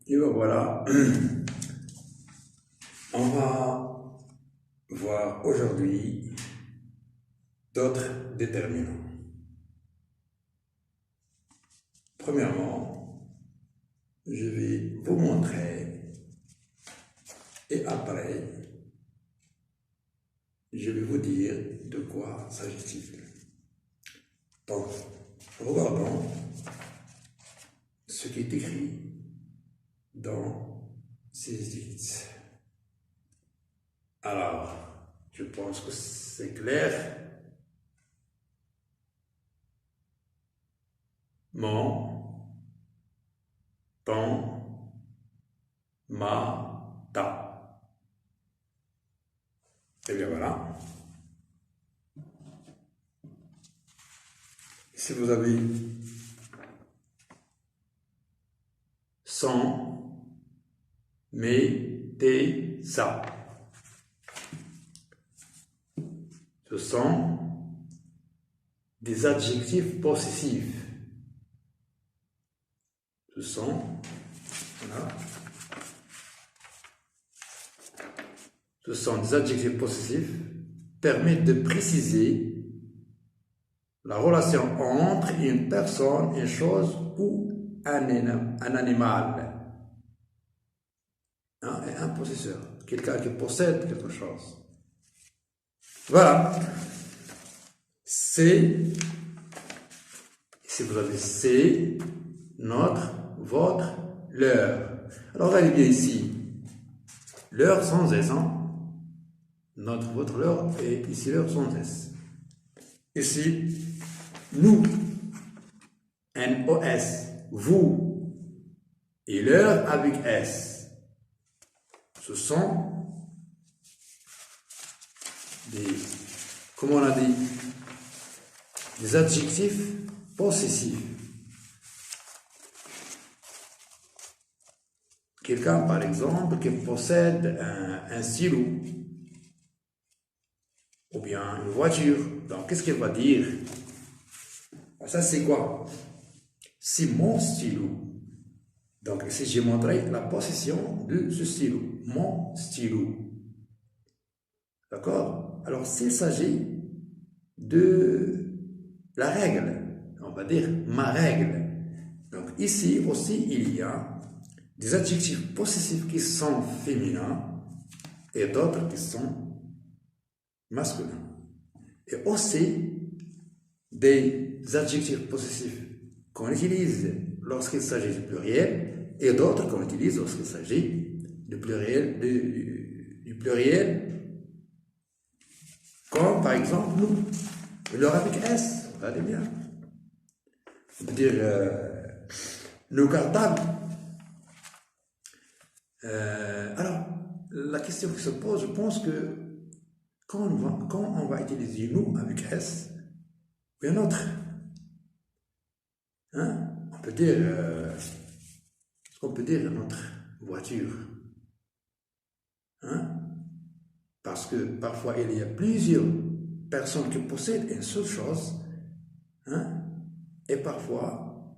Et ben voilà, on va voir aujourd'hui d'autres déterminants. Premièrement, je vais vous montrer et après, je vais vous dire de quoi s'agit-il. Donc, regardons ce qui est écrit dans ces écrits. Alors, je pense que c'est clair. Mon, ton, ma, ta. Et bien voilà. Si vous avez son, mais, tes, ça. Ce sont des adjectifs possessifs. Ce sont, voilà, ce sont des adjectifs possessifs permettent de préciser la relation entre une personne, une chose ou un animal. Et un possesseur, quelqu'un qui possède quelque chose. Voilà. C'est, si vous avez c'est, notre, votre, leur. Alors regardez bien ici. Leur sans S, hein? Notre, votre, leur, et ici leur sans S. Ici, nous, N-O-S, vous, et leur avec S. Ce sont des, comment on a dit, des adjectifs possessifs. Quelqu'un, par exemple, qui possède un stylo ou bien une voiture. Donc, qu'est-ce qu'il va dire? Ça, c'est quoi? C'est mon stylo. Donc, ici, j'ai montré la possession de ce stylo. Mon stylo. D'accord? Alors, s'il s'agit de la règle, on va dire ma règle. Donc, ici aussi, il y a des adjectifs possessifs qui sont féminins et d'autres qui sont masculins. Et aussi des adjectifs possessifs qu'on utilise lorsqu'il s'agit du pluriel et d'autres qu'on utilise lorsqu'il s'agit du pluriel, du pluriel, comme par exemple nous, leur avec S, regardez bien. On peut dire nos cartables. Alors, la question qui se pose, je pense que quand on va utiliser nous avec S, ou un autre, hein, on peut dire, ce qu'on peut dire notre voiture, hein, parce que parfois il y a plusieurs personnes qui possèdent une seule chose, hein, et parfois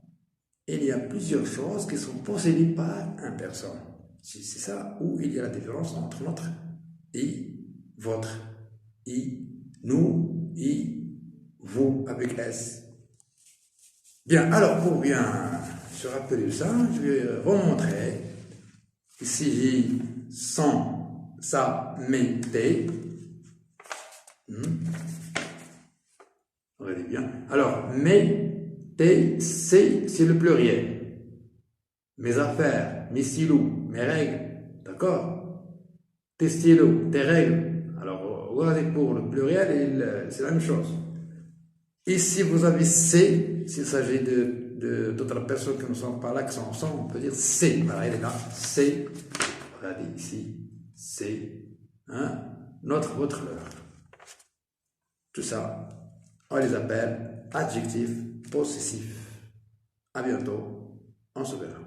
il y a plusieurs choses qui sont possédées par une personne. C'est ça où il y a la différence entre notre et votre, et nous, et vous avec S. Bien, alors pour bien se rappeler de ça, je vais vous montrer. Ici, j'ai son, ça, mais, tes. Regardez bien. Alors, mais, tes, c'est le pluriel. Mes affaires, mes stylos, mes règles, d'accord? Tes stylos, tes règles. Alors, regardez pour le pluriel, c'est la même chose. Ici, vous avez c'est, s'il s'agit d'autres personnes qui ne sont pas là, qui sont ensemble, on peut dire c'est. Voilà, il est là, c'est. Regardez ici, c'est, hein, notre, votre, leur. Tout ça, on les appelle adjectifs possessifs. À bientôt, on se verra.